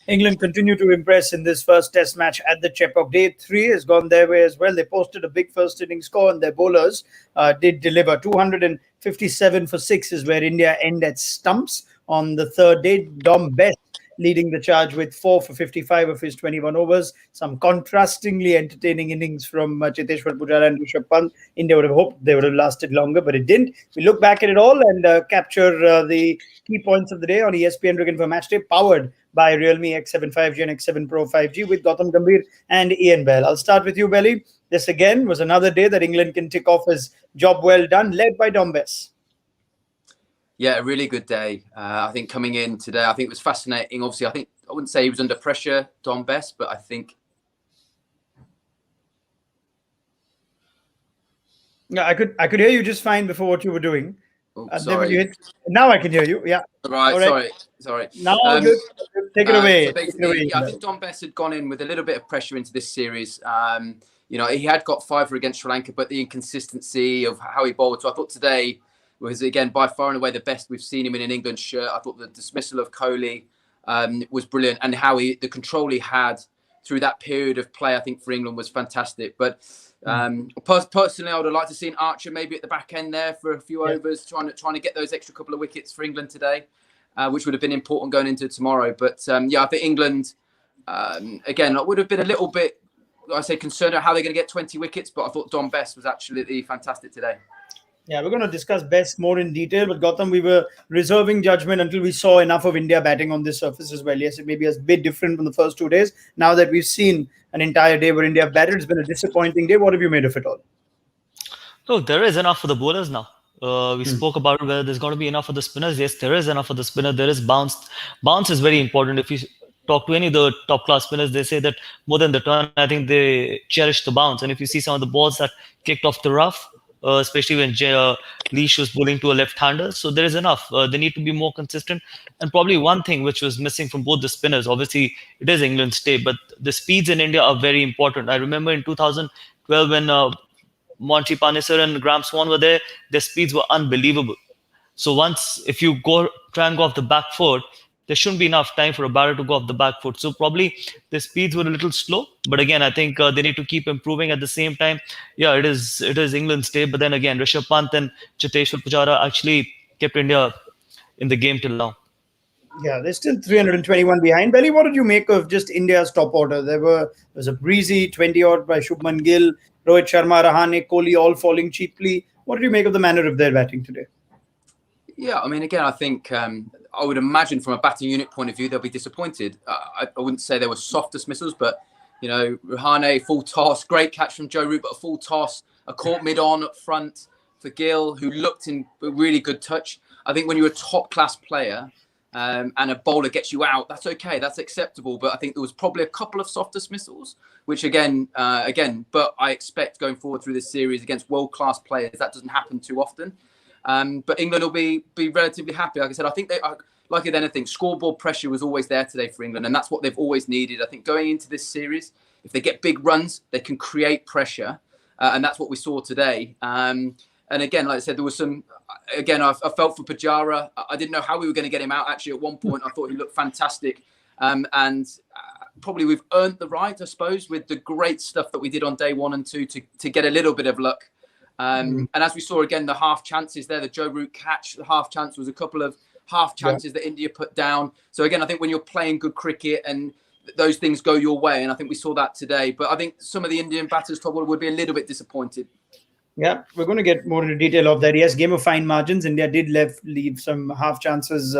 England continue to impress in this first Test match at the Chepauk. Day 3 has gone their way as well. They posted a big first inning score, and their bowlers did deliver. 257 for 6 is where India end at Stumps on the third day. Dom Best leading the charge with 4 for 55 of his 21 overs. Some contrastingly entertaining innings from Cheteshwar Pujara and Rishabh Pant. India would have hoped they would have lasted longer, but it didn't. We look back at it all and capture the key points of the day on ESPN Cricket for Matchday, powered by Realme X7 5G and X7 Pro 5G with Gautam Gambhir and Ian Bell. I'll start with you, Belly. This again was another day that England can tick off as job well done, led by Dom Bess. Yeah, a really good day. I think coming in today, I think it was fascinating. Obviously, I wouldn't say he was under pressure, Dom Bess, but I think. Yeah, I could hear you just fine before what you were doing. Oh, sorry. Now I can hear you. Yeah. Right. Sorry. Now good. Take it away. So basically, I think Dom Bess had gone in with a little bit of pressure into this series. He had got 5 against Sri Lanka, but the inconsistency of how he bowled. So I thought today was, again, by far and away the best we've seen him in an England shirt. I thought the dismissal of Kohli was brilliant, and how the control he had through that period of play, I think, for England was fantastic. But personally, I would have liked to see Archer maybe at the back end there for a few overs, trying to get those extra couple of wickets for England today, which would have been important going into tomorrow. But I think England, again, I would have been a little bit, I say, concerned about how they're going to get 20 wickets, but I thought Dom Bess was absolutely fantastic today. Yeah, we're going to discuss Bess more in detail, but Gautam, we were reserving judgment until we saw enough of India batting on this surface as well. Yes, it may be a bit different from the first 2 days. Now that we've seen an entire day where India batted, it's been a disappointing day. What have you made of it all? Look, there is enough for the bowlers now. We spoke about whether there's going to be enough for the spinners. Yes, there is enough for the spinner. There is bounce. Bounce is very important. If you talk to any of the top class spinners, they say that more than the turn, I think they cherish the bounce. And if you see some of the balls that kicked off the rough, especially when Leash was bowling to a left-hander. So there is enough. They need to be more consistent. And probably one thing which was missing from both the spinners, obviously it is England's day, but the speeds in India are very important. I remember in 2012 when Monty Panesar and Graham Swan were there, their speeds were unbelievable. So if you try and go off the back foot, there shouldn't be enough time for a batter to go off the back foot. So probably the speeds were a little slow. But again, I think they need to keep improving at the same time. Yeah, it is England's day. But then again, Rishabh Pant and Cheteshwar Pujara actually kept India in the game till now. Yeah, they're still 321 behind. Belly, what did you make of just India's top order? There was a breezy 20-odd by Shubman Gill, Rohit Sharma, Rahane, Kohli, all falling cheaply. What did you make of the manner of their batting today? Yeah, I mean, again, I think I would imagine from a batting unit point of view, they'll be disappointed. I wouldn't say there were soft dismissals, but, Rahane, full toss, great catch from Joe Root, but a full toss, a caught mid-on up front for Gill, who looked in a really good touch. I think when you're a top-class player and a bowler gets you out, that's okay, that's acceptable. But I think there was probably a couple of soft dismissals, which but I expect going forward through this series against world-class players, that doesn't happen too often. But England will be relatively happy. Like I said, I think they are, like with anything, scoreboard pressure was always there today for England, and that's what they've always needed. I think going into this series, if they get big runs, they can create pressure, and that's what we saw today. And again, like I said, there was some. Again, I felt for Pujara. I didn't know how we were going to get him out. Actually, at one point, I thought he looked fantastic, and probably we've earned the right, I suppose, with the great stuff that we did on day 1 and 2 to get a little bit of luck. And as we saw again, the half chances there, the Joe Root catch, the half chance was a couple of half chances that India put down. So again, I think when you're playing good cricket and those things go your way, and I think we saw that today. But I think some of the Indian batters would be a little bit disappointed. Yeah, we're going to get more into detail of that. Yes, game of fine margins. India did leave some half chances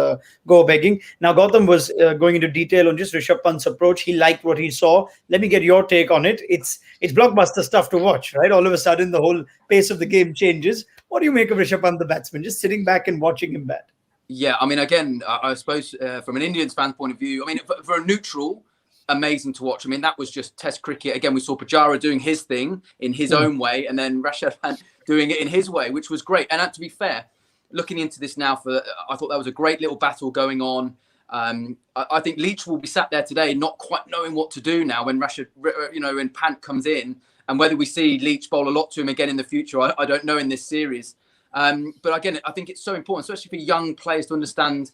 go begging. Now, Gautam was going into detail on just Rishabh Pant's approach. He liked what he saw. Let me get your take on it. It's blockbuster stuff to watch, right? All of a sudden, the whole pace of the game changes. What do you make of Rishabh Pant, the batsman, just sitting back and watching him bat? Yeah, I mean, again, I suppose from an Indian fan point of view, I mean, for a neutral, amazing to watch. I mean, that was just Test cricket. Again, we saw Pujara doing his thing in his own way, and then Rishabh Pant doing it in his way, which was great. And to be fair, looking into this now, I thought that was a great little battle going on. I think Leach will be sat there today, not quite knowing what to do now when when Pant comes in, and whether we see Leach bowl a lot to him again in the future, I don't know in this series. But again, I think it's so important, especially for young players, to understand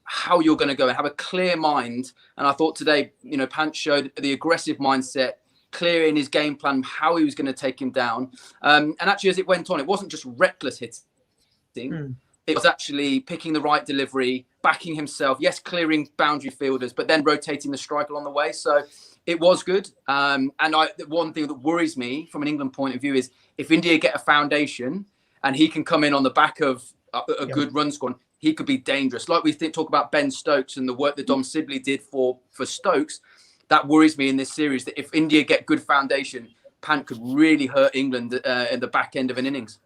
how you're going to go and have a clear mind. And I thought today, Pant showed the aggressive mindset, clear in his game plan, how he was going to take him down. And actually, as it went on, it wasn't just reckless hitting. It was actually picking the right delivery, backing himself, yes, clearing boundary fielders, but then rotating the striker on the way. So it was good. And one thing that worries me from an England point of view is if India get a foundation and he can come in on the back of a good run squad, he could be dangerous. Like we talk about Ben Stokes and the work that Dom Sibley did for Stokes, that worries me in this series, that if India get good foundation, Pant could really hurt England in the back end of an innings.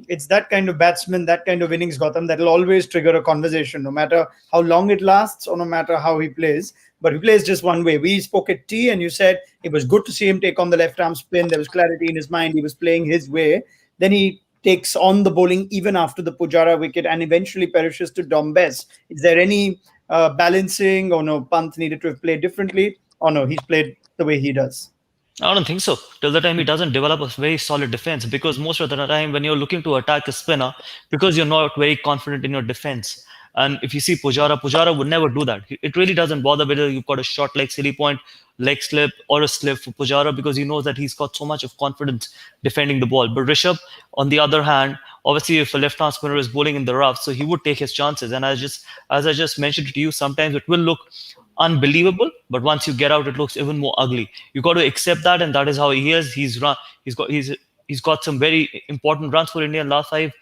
It's that kind of batsman, that kind of innings, Gautam, that will always trigger a conversation, no matter how long it lasts or no matter how he plays. But he plays just one way. We spoke at tea and you said it was good to see him take on the left arm spin. There was clarity in his mind. He was playing his way. Then he takes on the bowling even after the Pujara wicket and eventually perishes to Dom Bess. Is there any balancing, or no, Pant needed to have played differently? Or no, he's played the way he does? I don't think so. Till the time he doesn't develop a very solid defense, because most of the time when you're looking to attack a spinner, because you're not very confident in your defense. And if you see Pujara would never do that. It really doesn't bother whether you've got a short leg silly point, leg slip, or a slip for Pujara, because he knows that he's got so much of confidence defending the ball. But Rishabh, on the other hand, obviously if a left-hand spinner is bowling in the rough, so he would take his chances. And as I just mentioned to you, sometimes it will look unbelievable, but once you get out, it looks even more ugly. You got to accept that, and that is how he is. He's got some very important runs for India in last 5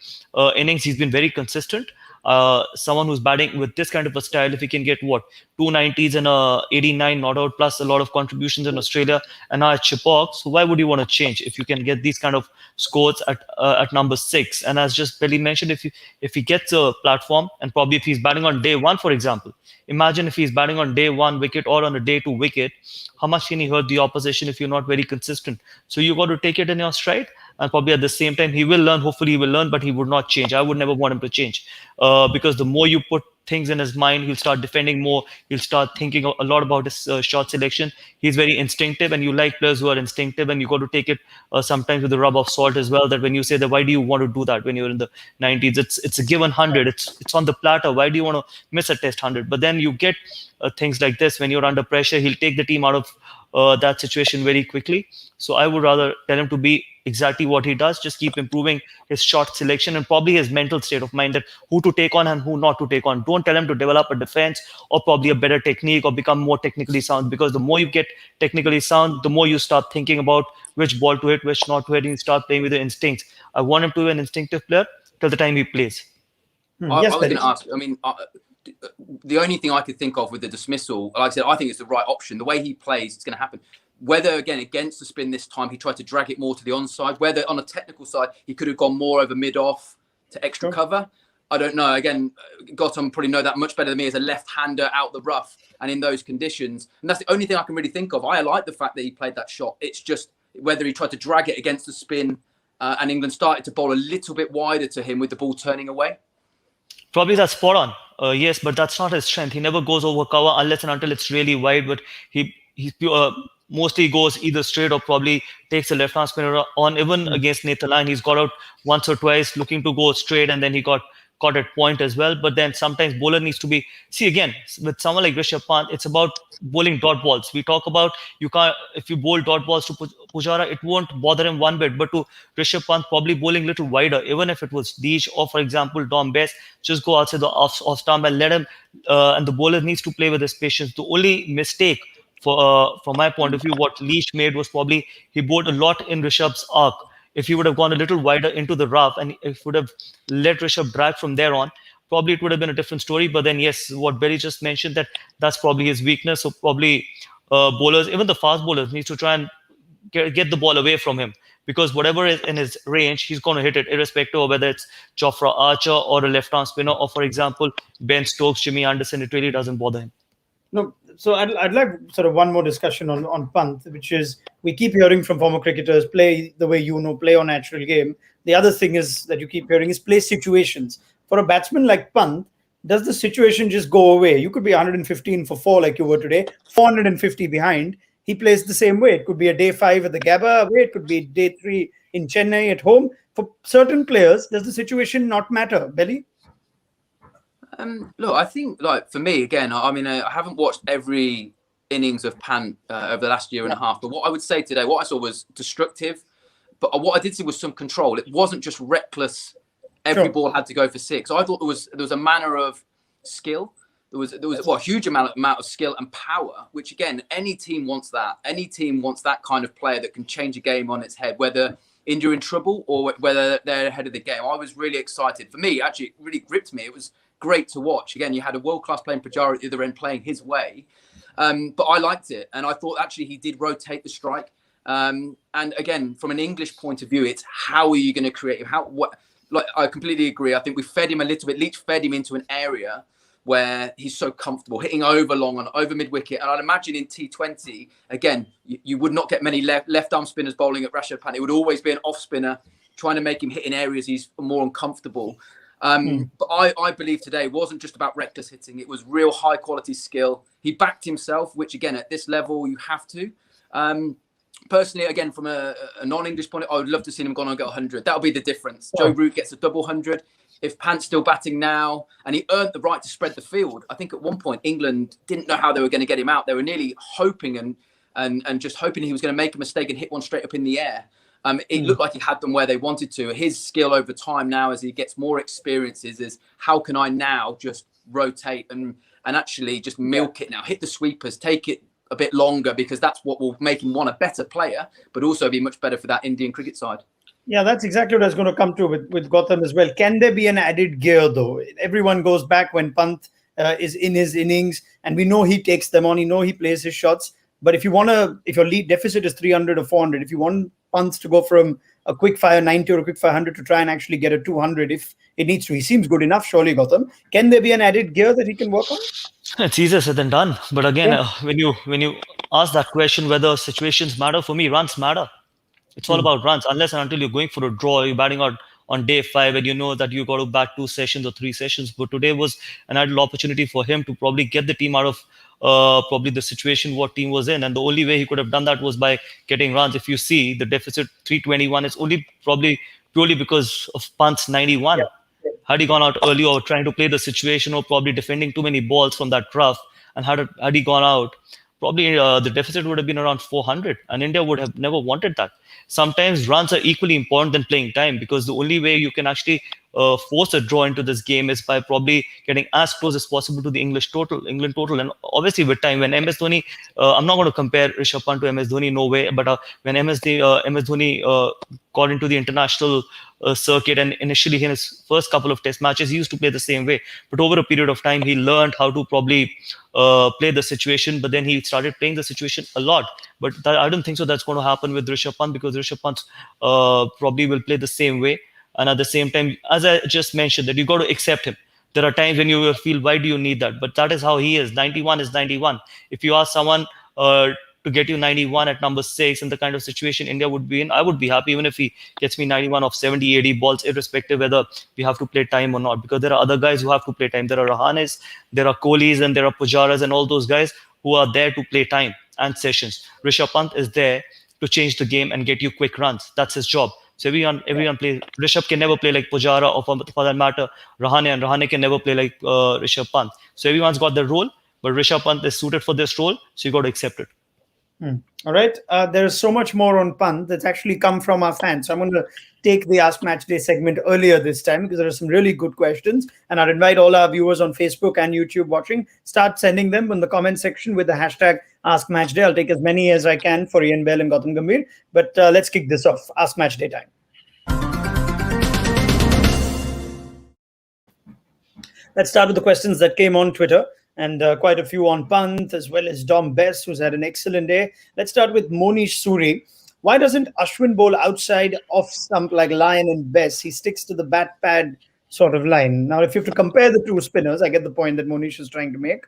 innings. He's been very consistent. Someone who's batting with this kind of a style, if he can get 290s and a 89 not out, plus a lot of contributions in Australia and now at Chipok, so why would you want to change if you can get these kind of scores at number 6? And as just Billy mentioned, if he gets a platform, and probably if he's batting on day 1, for example, imagine if he's batting on day 1 wicket or on a day 2 wicket, how much can he hurt the opposition if you're not very consistent? So you got to take it in your stride. And probably at the same time, he will learn. Hopefully, he will learn, but he would not change. I would never want him to change, because the more you put things in his mind, he'll start defending more. He'll start thinking a lot about his shot selection. He's very instinctive, and you like players who are instinctive, and you got to take it sometimes with a rub of salt as well. That when you say that, why do you want to do that when you're in the 90s? It's a given 100. It's on the platter. Why do you want to miss a test 100? But then you get things like this when you're under pressure. He'll take the team out of that situation very quickly. So I would rather tell him to be exactly what he does, just keep improving his shot selection and probably his mental state of mind, that who to take on and who not to take on. Don't tell him to develop a defense or probably a better technique or become more technically sound, because the more you get technically sound, the more you start thinking about which ball to hit, which not to hit, and you start playing with your instincts. I want him to be an instinctive player till the time he plays. I was going to ask, the only thing I could think of with the dismissal, like I said, I think it's the right option. The way he plays, it's going to happen. Whether, again, against the spin this time, he tried to drag it more to the onside. Whether on a technical side, he could have gone more over mid-off to extra cover. I don't know. Again, Gautam probably know that much better than me as a left-hander out the rough and in those conditions. And that's the only thing I can really think of. I like the fact that he played that shot. It's just whether he tried to drag it against the spin and England started to bowl a little bit wider to him with the ball turning away. Probably that's spot on. Yes, but that's not his strength. He never goes over cover unless and until it's really wide. But he mostly goes either straight or probably takes a left-hand spinner on. Even against Nathan Lyon, he's got out once or twice looking to go straight, and then he got caught at point as well. But then sometimes bowler needs to be... See, again, with someone like Rishabh Pant, it's about bowling dot balls. We talk about you can't... If you bowl dot balls to Pujara, it won't bother him one bit. But to Rishabh Pant, probably bowling a little wider, even if it was Deej or, for example, Dom Bess, just go outside the off stump and let him... and the bowler needs to play with his patience. The only mistake from my point of view, what Leach made was probably he bowled a lot in Rishabh's arc. If he would have gone a little wider into the rough and if would have let Rishabh drag from there on, probably it would have been a different story. But then, yes, what Berry just mentioned, that's probably his weakness. So probably bowlers, even the fast bowlers, needs to try and get the ball away from him, because whatever is in his range, he's going to hit it, irrespective of whether it's Jofra Archer or a left-arm spinner or, for example, Ben Stokes, Jimmy Anderson. It really doesn't bother him. No, so I'd like sort of one more discussion on Pant, which is we keep hearing from former cricketers, play the way you know, play on natural game. The other thing is that you keep hearing is play situations. For a batsman like Pant, does the situation just go away? You could be 115 for 4 like you were today, 450 behind. He plays the same way. It could be a day 5 at the Gabba away. It could be day 3 in Chennai at home. For certain players, does the situation not matter, Belly? Look, I think like for me again, I mean, I haven't watched every innings of Pant over the last year and a half, but what I would say today, what I saw was destructive, but what I did see was some control. It wasn't just reckless. Every ball had to go for six. I thought there was a manner of skill. There was a huge amount of skill and power, which again, any team wants that. Any team wants that kind of player that can change a game on its head, whether India are in trouble or whether they're ahead of the game. I was really excited. For me, actually, it really gripped me. It was great to watch. Again, you had a world-class player in Pujara at the other end playing his way. But I liked it. And I thought actually he did rotate the strike. And again, from an English point of view, it's how are you going to create? Like I completely agree. I think we fed him a little bit. Leach fed him into an area where he's so comfortable hitting over long and over mid wicket. And I'd imagine in T20, again, you would not get many left arm spinners bowling at Rashad Pant. It would always be an off spinner trying to make him hit in areas he's more uncomfortable. But I believe today wasn't just about reckless hitting. It was real high quality skill. He backed himself, which again, at this level, you have to. Personally, again, from a non-English point, I would love to see him go on and get 100. That'll be the difference. Joe Root gets a double 100. If Pant's still batting now, and he earned the right to spread the field. I think at one point England didn't know how they were going to get him out. They were nearly hoping and just hoping he was going to make a mistake and hit one straight up in the air. It looked like he had them where they wanted to. His skill over time now, as he gets more experiences, is how can I now just rotate and actually just milk it now, hit the sweepers, take it a bit longer, because that's what will make him a better player, but also be much better for that Indian cricket side. Yeah, that's exactly what I was going to come to with Gautam as well. Can there be an added gear, though? Everyone goes back when Pant is in his innings, and we know he takes them on. He plays his shots. But if your lead deficit is 300 or 400, if you want Pant to go from a quick fire 90 or a quick fire 100 to try and actually get a 200, if it needs to, he seems good enough, surely, Gautam. Can there be an added gear that he can work on? It's easier said than done. But again, when you ask that question, whether situations matter, for me, runs matter. It's all about runs, unless and until you're going for a draw, you're batting out on day 5, and you know that you got to bat 2 sessions or 3 sessions. But today was an ideal opportunity for him to probably get the team out of probably the situation what team was in. And the only way he could have done that was by getting runs. If you see the deficit 321, it's only probably purely because of Pant's 91. Yeah. Had he gone out early or trying to play the situation or probably defending too many balls from that rough, and had he gone out, probably the deficit would have been around 400, and India would have never wanted that. Sometimes runs are equally important than playing time, because the only way you can actually force a draw into this game is by probably getting as close as possible to the England total. And obviously with time, when MS Dhoni, I'm not going to compare Rishabh Pant to MS Dhoni, no way, but when MS Dhoni got into the international circuit, and initially in his first couple of test matches, he used to play the same way. But over a period of time, he learned how to probably play the situation, but then he started playing the situation a lot. But I don't think so that's going to happen with Rishabh Pant, because Rishabh Pant probably will play the same way. And at the same time, as I just mentioned, that you got to accept him. There are times when you will feel, why do you need that? But that is how he is. 91 is 91. If you ask someone to get you 91 at number 6 in the kind of situation India would be in, I would be happy even if he gets me 91 of 70, 80 balls, irrespective whether we have to play time or not. Because there are other guys who have to play time. There are Rahanes, there are Kohlis, and there are Pujaras, and all those guys who are there to play time and sessions. Rishabh Pant is there to change the game and get you quick runs. That's his job. So everyone plays. Rishabh can never play like Pujara, or for that matter, Rahane, and Rahane can never play like Rishabh Pant. So everyone's got their role, but Rishabh Pant is suited for this role, so you got to accept it. All right. There is so much more on Pant that's actually come from our fans. So I'm going to take the Ask Match Day segment earlier this time, because there are some really good questions. And I'd invite all our viewers on Facebook and YouTube watching, start sending them in the comment section with the hashtag Ask Match Day. I'll take as many as I can for Ian Bell and Gautam Gambhir. But let's kick this off. Ask Match Day time. Let's start with the questions that came on Twitter. And quite a few on Pant, as well as Dom Bess, who's had an excellent day. Let's start with Monish Suri. Why doesn't Ashwin bowl outside off stump like Lyon and Bess? He sticks to the bat pad sort of line. Now, if you have to compare the two spinners, I get the point that Monish is trying to make.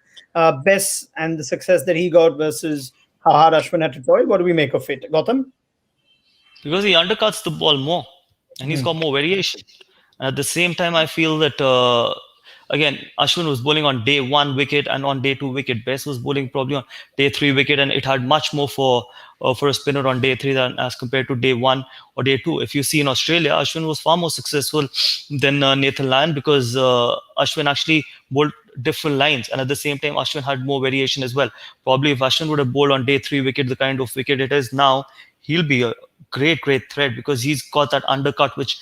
Bess and the success that he got versus how hard Ashwin had to toil. What do we make of it? Gautam? Because he undercuts the ball more, and he's got more variation. And at the same time, I feel that again, Ashwin was bowling on day 1 wicket and on day 2 wicket. Best was bowling probably on day 3 wicket, and it had much more for a spinner on day 3 than as compared to day 1 or day 2. If you see in Australia, Ashwin was far more successful than Nathan Lyon, because Ashwin actually bowled different lines, and at the same time, Ashwin had more variation as well. Probably if Ashwin would have bowled on day 3 wicket, the kind of wicket it is now, he'll be a great threat, because he's got that undercut which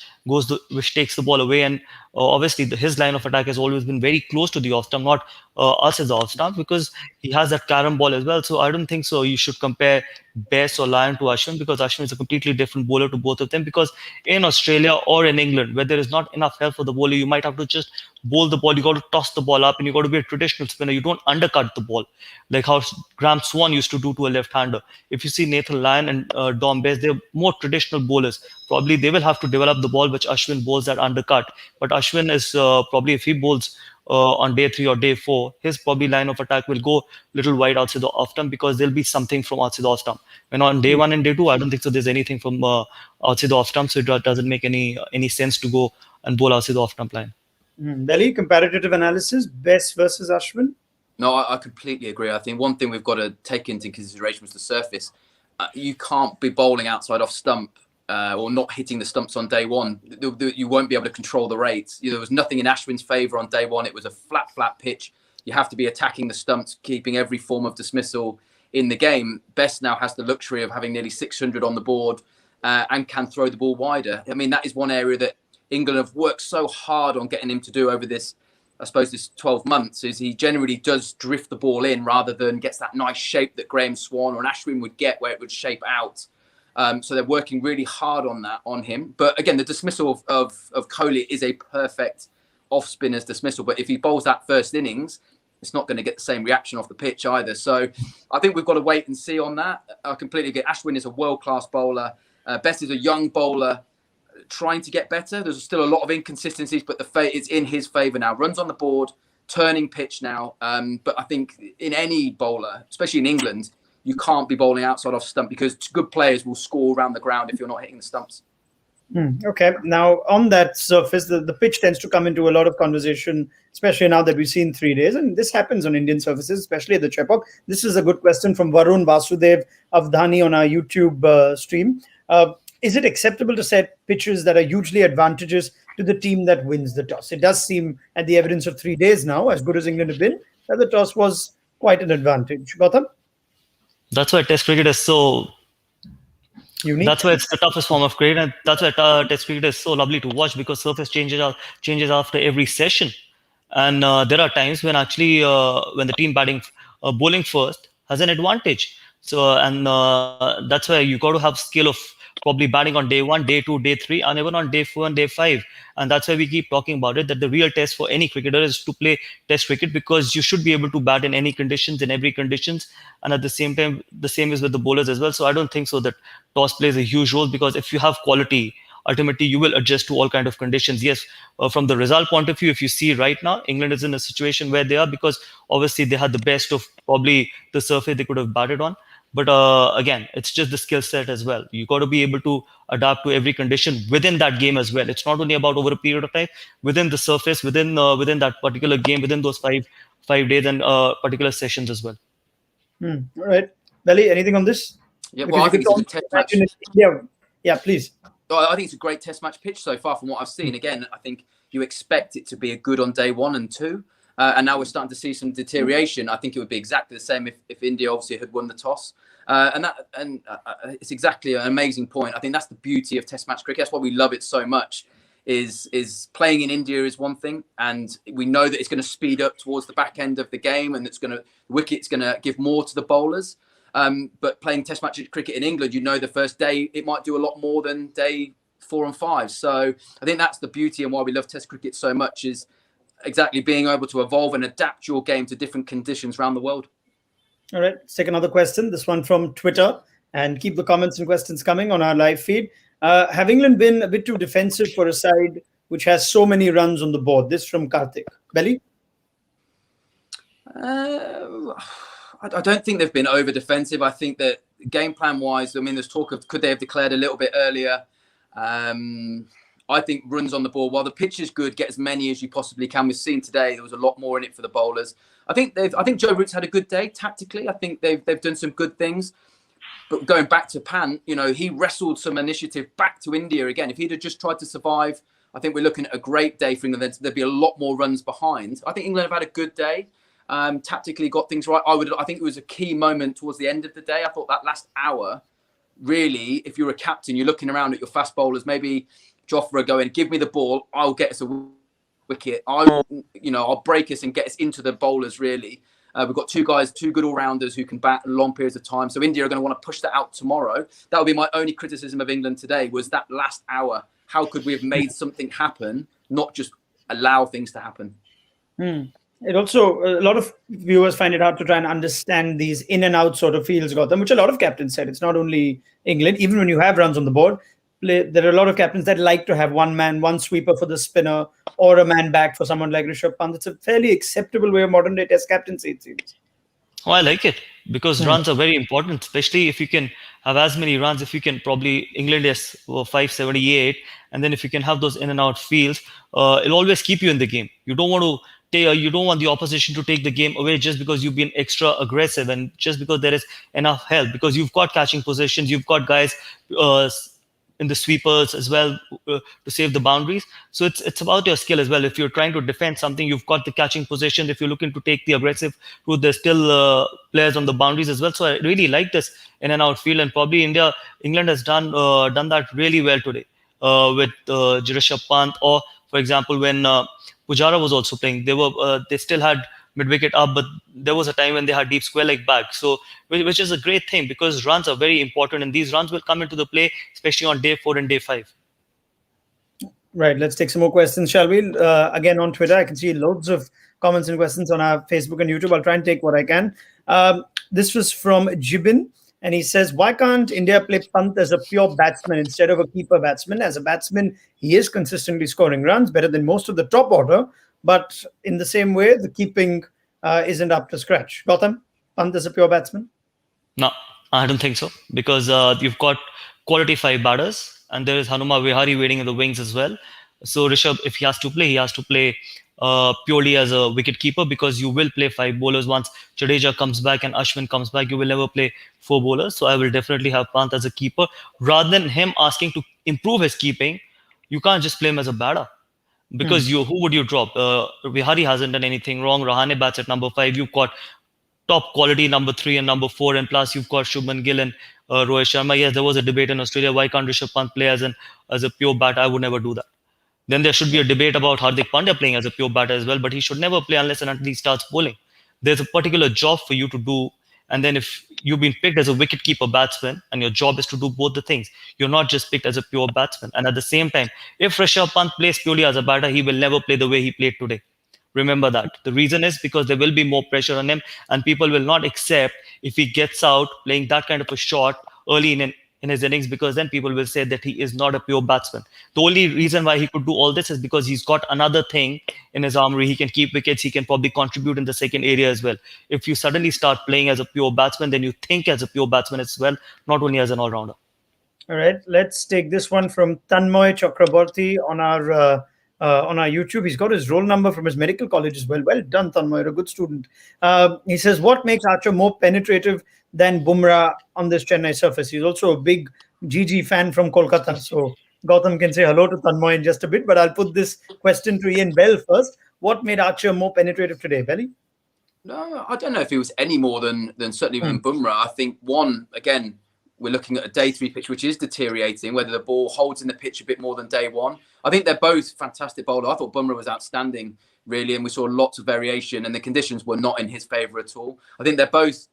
takes the ball away. And obviously his line of attack has always been very close to the off stump, not us as the off stump, because he has that carom ball as well. So I don't think so you should compare Bess or Lyon to Ashwin, because Ashwin is a completely different bowler to both of them. Because in Australia or in England, where there is not enough help for the bowler, you might have to just bowl the ball. You got to toss the ball up, and you got to be a traditional spinner. You don't undercut the ball like how Graham Swan used to do to a left-hander. If you see Nathan Lyon and Dom Bess, they're more traditional bowlers. Probably they will have to develop the ball, which Ashwin bowls that undercut. But Ashwin is probably, if he bowls on day 3 or day 4, his probably line of attack will go little wide outside the off stump, because there'll be something from outside the off stump. When on day 1 and day 2, I don't think so there's anything from outside the off stump, so it doesn't make any sense to go and bowl outside the off stump line. Delhi, comparative analysis, Bess versus Ashwin. No, I completely agree. I think one thing we've got to take into consideration was the surface. You can't be bowling outside off stump or not hitting the stumps on day 1. You won't be able to control the rates. There was nothing in Ashwin's favour on day 1. It was a flat pitch. You have to be attacking the stumps, keeping every form of dismissal in the game. Bess now has the luxury of having nearly 600 on the board and can throw the ball wider. I mean, that is one area that England have worked so hard on getting him to do over this 12 months, is he generally does drift the ball in rather than gets that nice shape that Graham Swan or an Ashwin would get, where it would shape out. So they're working really hard on that on him. But again, the dismissal of Kohli is a perfect off-spinner's dismissal. But if he bowls that first innings, it's not going to get the same reaction off the pitch either. So I think we've got to wait and see on that. I completely agree. Ashwin is a world-class bowler. Bess is a young bowler trying to get better. There's still a lot of inconsistencies, but it's in his favour now. Runs on the board, turning pitch now. But I think in any bowler, especially in England, you can't be bowling outside off stump, because good players will score around the ground if you're not hitting the stumps. Okay. Now, on that surface, the pitch tends to come into a lot of conversation, especially now that we've seen 3 days. And this happens on Indian surfaces, especially at the Chepauk. This is a good question from Varun Vasudev Avdhani on our YouTube stream. Is it acceptable to set pitches that are hugely advantageous to the team that wins the toss? It does seem, at the evidence of 3 days now, as good as England have been, that the toss was quite an advantage. Gautam? That's why Test cricket is so unique. That's why it's the toughest form of cricket, and that's why Test cricket is so lovely to watch, because surface changes after every session. And there are times when actually when the team bowling first has an advantage. So that's why you got to have skill of probably batting on day 1, day 2, day 3, and even on day 4 and day 5. And that's why we keep talking about it, that the real test for any cricketer is to play Test cricket, because you should be able to bat in any conditions, in every conditions. And at the same time, the same is with the bowlers as well. So I don't think so that toss plays a huge role, because if you have quality, ultimately you will adjust to all kind of conditions. Yes, from the result point of view, if you see right now, England is in a situation where they are, because obviously they had the best of probably the surface they could have batted on. But again, it's just the skill set as well. You got to be able to adapt to every condition within that game as well. It's not only about over a period of time, within the surface, within that particular game, within those five days and particular sessions as well. All right, Belly, anything on this? Yeah, well, I think it's a test match. Yeah, please. I think it's a great test match pitch so far from what I've seen. Again, I think you expect it to be a good on day 1 and 2. And now we're starting to see some deterioration. I think it would be exactly the same if India obviously had won the toss. And it's exactly an amazing point. I think that's the beauty of Test match cricket. That's why we love it so much. Is playing in India is one thing, and we know that it's going to speed up towards the back end of the game, and wicket's going to give more to the bowlers. But playing Test match cricket in England, the first day it might do a lot more than day 4 and 5. So I think that's the beauty and why we love Test cricket so much, is exactly being able to evolve and adapt your game to different conditions around the world. All right, let's take another question. This one from Twitter, and keep the comments and questions coming on our live feed. Have England been a bit too defensive for a side which has so many runs on the board? This from Karthik. Belly? I don't think they've been over defensive. I think that game plan wise, there's talk of could they have declared a little bit earlier. I think runs on the ball, while the pitch is good, get as many as you possibly can. We've seen today there was a lot more in it for the bowlers. I think Joe Root's had a good day tactically. I think they've done some good things. But going back to Pant, he wrestled some initiative back to India again. If he'd have just tried to survive, I think we're looking at a great day for England. There'd be a lot more runs behind. I think England have had a good day. Tactically got things right. I think it was a key moment towards the end of the day. I thought that last hour, really, if you're a captain, you're looking around at your fast bowlers, maybe Jofra going, give me the ball, I'll get us a wicket. I'll break us and get us into the bowlers, really. We've got two good all-rounders who can bat long periods of time. So India are going to want to push that out tomorrow. That would be my only criticism of England today, was that last hour. How could we have made something happen, not just allow things to happen? It also, a lot of viewers find it hard to try and understand these in and out sort of fields, Gautam, which a lot of captains said. It's not only England. Even when you have runs on the board, there are a lot of captains that like to have one sweeper for the spinner, or a man back for someone like Rishabh Pant. It's a fairly acceptable way of modern day test captaincy, it seems. Oh, I like it because runs are very important, especially if you can have as many runs. If you can, probably England is 578, and then if you can have those in and out fields, it'll always keep you in the game. You don't want the opposition to take the game away just because you've been extra aggressive and just because there is enough help, because you've got catching positions, you've got guys in the sweepers as well to save the boundaries. So it's about your skill as well. If you're trying to defend something, you've got the catching position. If you're looking to take the aggressive route, there's still players on the boundaries as well. So I really like this in and out field, and probably England has done that really well today with Rishabh Pant, or for example when Pujara was also playing. They still had mid-wicket up, but there was a time when they had deep square leg back. So, which is a great thing, because runs are very important, and these runs will come into the play, especially on day 4 and day 5. Right. Let's take some more questions, shall we? Again, on Twitter, I can see loads of comments and questions on our Facebook and YouTube. I'll try and take what I can. This was from Jibin, and he says, why can't India play Pant as a pure batsman instead of a keeper batsman? As a batsman, he is consistently scoring runs, better than most of the top order. But in the same way, the keeping isn't up to scratch. Gautam, Pant as a pure batsman? No, I don't think so, because you've got quality 5 batters, and there is Hanuma Vihari waiting in the wings as well. So Rishabh, if he has to play purely as a wicket keeper, because you will play 5 bowlers once Jadeja comes back and Ashwin comes back. You will never play 4 bowlers. So I will definitely have Pant as a keeper. Rather than him asking to improve his keeping, you can't just play him as a batter. Because who would you drop? Vihari hasn't done anything wrong. Rahane bats at number 5. You've got top quality number 3 and number 4, and plus you've got Shubman Gill and Rohit Sharma. Yes, there was a debate in Australia. Why can't Rishabh Pant play as a pure batter? I would never do that. Then there should be a debate about Hardik Pandya playing as a pure batter as well, but he should never play unless and until he starts bowling. There's a particular job for you to do, and then if you've been picked as a wicketkeeper batsman and your job is to do both the things, you're not just picked as a pure batsman. And at the same time, if Rishabh Pant plays purely as a batter, he will never play the way he played today. Remember that. The reason is because there will be more pressure on him, and people will not accept if he gets out playing that kind of a shot early in his innings, because then people will say that he is not a pure batsman. The only reason why he could do all this is because he's got another thing in his armory. He can keep wickets. He can probably contribute in the second area as well. If you suddenly start playing as a pure batsman, then you think as a pure batsman as well, not only as an all-rounder. All right, let's take this one from Tanmoy Chakraborty on our YouTube. He's got his roll number from his medical college as well. Well done, Tanmoy. You're a good student. He says, what makes Archer more penetrative than Bumrah on this Chennai surface? He's also a big GG fan from Kolkata. So Gautam can say hello to Tanmoy in just a bit, but I'll put this question to Ian Bell first. What made Archer more penetrative today, Belly? No, I don't know if it was any more than certainly than Bumrah. I think again, we're looking at a day 3 pitch, which is deteriorating, whether the ball holds in the pitch a bit more than day 1. I think they're both fantastic bowlers. I thought Bumrah was outstanding, really, and we saw lots of variation, and the conditions were not in his favour at all. I think they're both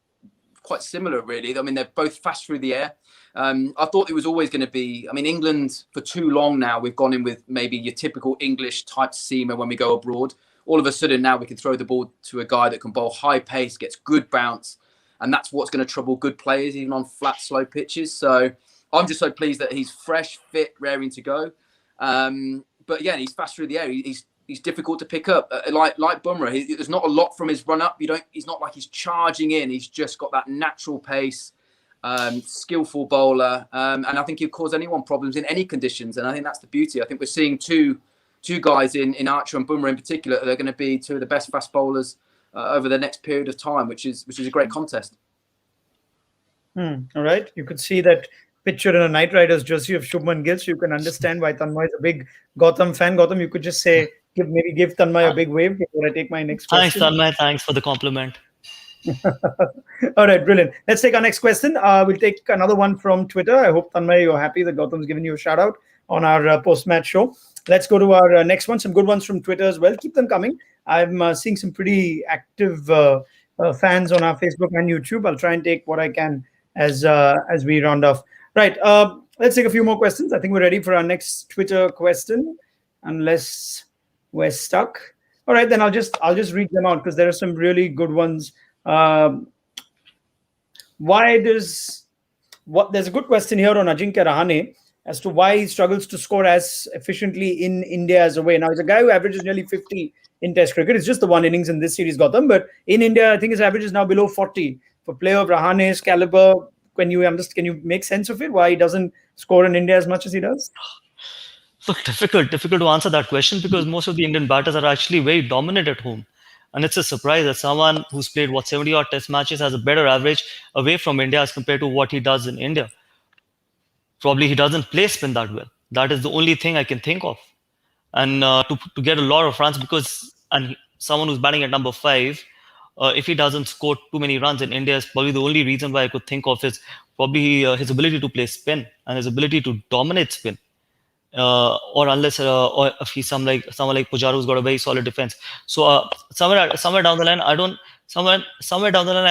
quite similar, really. I mean, they're both fast through the air. I thought it was always going to be, England, for too long now, we've gone in with maybe your typical English type seamer when we go abroad. All of a sudden now we can throw the ball to a guy that can bowl high pace, gets good bounce, and that's what's going to trouble good players, even on flat, slow pitches. So I'm just so pleased that he's fresh, fit, raring to go. But again, he's fast through the air. He's difficult to pick up. Like Bumrah, there's not a lot from his run up. He's not like he's charging in. He's just got that natural pace, skillful bowler, and I think he'll cause anyone problems in any conditions. And I think that's the beauty. I think we're seeing two guys in Archer and Bumrah in particular that are going to be two of the best fast bowlers over the next period of time, which is a great contest. All right. You could see that picture in a Knight Riders jersey of Shubman Gill, so you can understand why Tanmay is a big Gautam fan. Gautam, you could just say, give Tanmay a big wave before I take my next Thanks, question. Tanmay. Thanks for the compliment. All right, brilliant. Let's take our next question. We'll take another one from Twitter. I hope, Tanmay, you're happy that Gautam's given you a shout out on our post-match show. Let's go to our next one. Some good ones from Twitter as well. Keep them coming. I'm seeing some pretty active fans on our Facebook and YouTube. I'll try and take what I can as we round off. Right. Let's take a few more questions. I think we're ready for our next Twitter question, unless we're stuck. All right, then I'll just read them out because there are some really good ones. There's a good question here on Ajinkya Rahane as to why he struggles to score as efficiently in India as away. Now, he's a guy who averages nearly 50 in Test cricket. It's just the one innings in this series, Gautam. But in India, I think his average is now below 40. For a player of Rahane's caliber, can you make sense of it? Why he doesn't score in India as much as he does? Look, difficult to answer that question because most of the Indian batters are actually very dominant at home. And it's a surprise that someone who's played 70-odd Test matches has a better average away from India as compared to what he does in India. Probably he doesn't play spin that well. That is the only thing I can think of. And to get a lot of runs someone who's batting at number 5, if he doesn't score too many runs in India is probably the only reason why I could think of is probably his ability to play spin and his ability to dominate spin. Or if he's someone like Pujara who's got a very solid defense. So somewhere down the line, I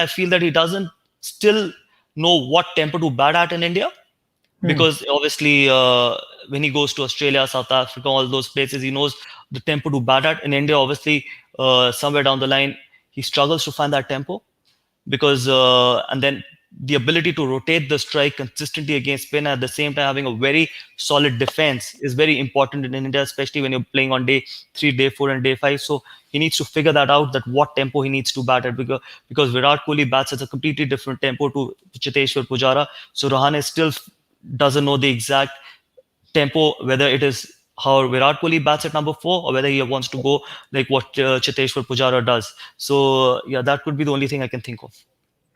feel that he doesn't still know what tempo to bat at in India, because obviously when he goes to Australia, South Africa, all those places, he knows the tempo to bat at. In India, obviously, somewhere down the line, he struggles to find that tempo because and then the ability to rotate the strike consistently against spin at the same time having a very solid defense is very important in India, especially when you're playing on day 3, day 4 and day 5. So he needs to figure that out, that what tempo he needs to bat at, because Virat Kohli bats at a completely different tempo to Cheteshwar Pujara. So Rahane still doesn't know the exact tempo, whether it is how Virat Kohli bats at number 4 or whether he wants to go like what Cheteshwar Pujara does. So yeah, that could be the only thing I can think of.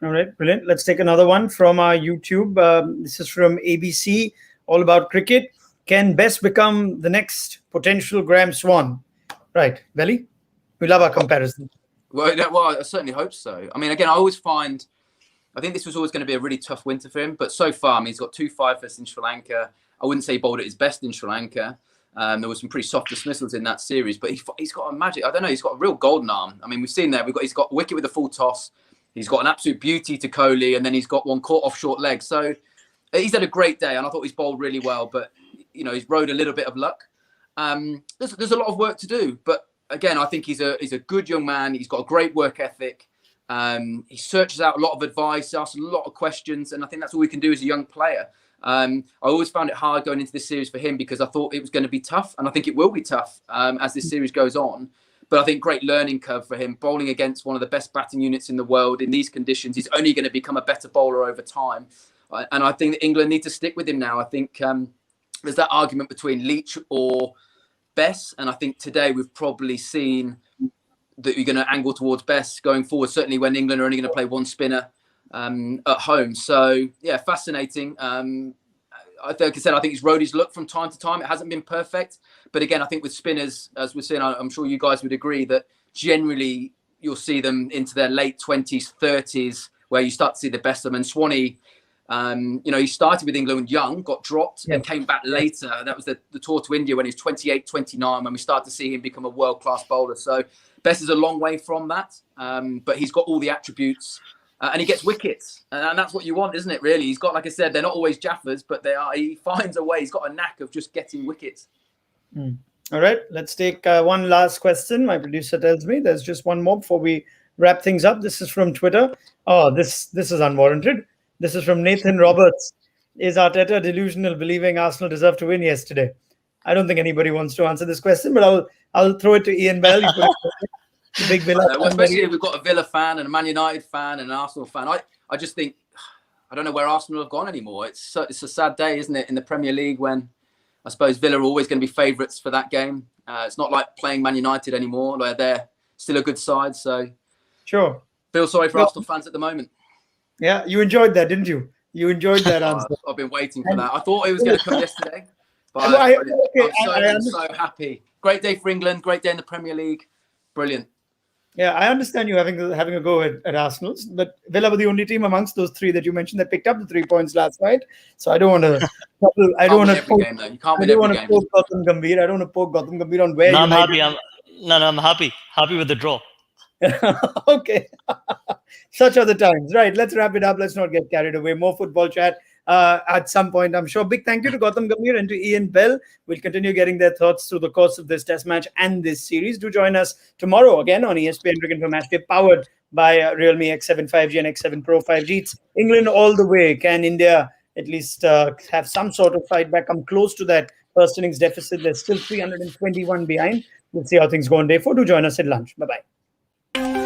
All right, brilliant. Let's take another one from our YouTube. This is from ABC, all about cricket. Can Best become the next potential Graham Swan? Right, Belly? We love our comparison. Well, I certainly hope so. I mean, again, I think this was always going to be a really tough winter for him, but so far, I mean, he's got 2 5-firsts in Sri Lanka. I wouldn't say he bowled at his best in Sri Lanka. There were some pretty soft dismissals in that series, but he's got a magic. I don't know. He's got a real golden arm. I mean, we've seen there. He's got a wicket with a full toss. He's got an absolute beauty to Kohli, and then he's got one caught off short leg. So he's had a great day, and I thought he's bowled really well. But he's rode a little bit of luck. There's a lot of work to do, but again, I think he's a good young man. He's got a great work ethic. He searches out a lot of advice, asks a lot of questions, and I think that's all we can do as a young player. I always found it hard going into this series for him because I thought it was going to be tough, and I think it will be tough as this series goes on. But I think great learning curve for him, bowling against one of the best batting units in the world in these conditions. He's only going to become a better bowler over time. And I think that England need to stick with him now. I think there's that argument between Leach or Bess. And I think today we've probably seen that you're going to angle towards Bess going forward, certainly when England are only going to play one spinner at home. So, yeah, fascinating. Like I said, I think he's rode his luck from time to time. It hasn't been perfect. But again, I think with spinners, as we're seeing, I'm sure you guys would agree that generally you'll see them into their late 20s, 30s, where you start to see the best of them. And Swanee, he started with England young, got dropped and came back later. That was the tour to India when he was 28, 29, when we started to see him become a world-class bowler. So Bess is a long way from that. But he's got all the attributes. And he gets wickets, and that's what you want, isn't it? Really, he's got, like I said, they're not always Jaffers, but he finds a way. He's got a knack of just getting wickets. All right, let's take one last question. My producer tells me there's just one more before we wrap things up. This is from Twitter. Oh, this is unwarranted. This is from Nathan Roberts. Is Arteta delusional, believing Arsenal deserved to win yesterday? I don't think anybody wants to answer this question, but I'll throw it to Ian Bell. Big Villa. Especially if we've got a Villa fan and a Man United fan and an Arsenal fan. I just think I don't know where Arsenal have gone anymore. It's a sad day, isn't it, in the Premier League when I suppose Villa are always going to be favourites for that game. It's not like playing Man United anymore, where they're still a good side. So Sure. Feel sorry for Arsenal fans at the moment. Yeah, you enjoyed that, didn't you? You enjoyed that answer. I've been waiting for that. I thought it was going to come yesterday. But I'm so happy. Great day for England. Great day in the Premier League. Brilliant. Yeah, I understand you having a go at Arsenal, but Villa were the only team amongst those three that you mentioned that picked up the 3 points last night. So I don't want to. I don't want to. You can't win every game. Poke Gautam Gambhir. I don't want to poke Gautam Gambhir on where. No, I'm happy. I'm happy. Happy with the draw. Okay. Such are the times. Right. Let's wrap it up. Let's not get carried away. More football chat at some point, I'm sure. Big thank you to Gautam Gambhir and to Ian Bell. We'll continue getting their thoughts through the course of this test match and this series. Do join us tomorrow again on ESPN Cricket for Matchday, powered by Realme X7 5G and X7 Pro 5G. It's England all the way. Can India at least have some sort of fight back, come close to that first innings deficit? They're still 321 behind. We'll see how things go on day 4. Do join us at lunch. Bye-bye.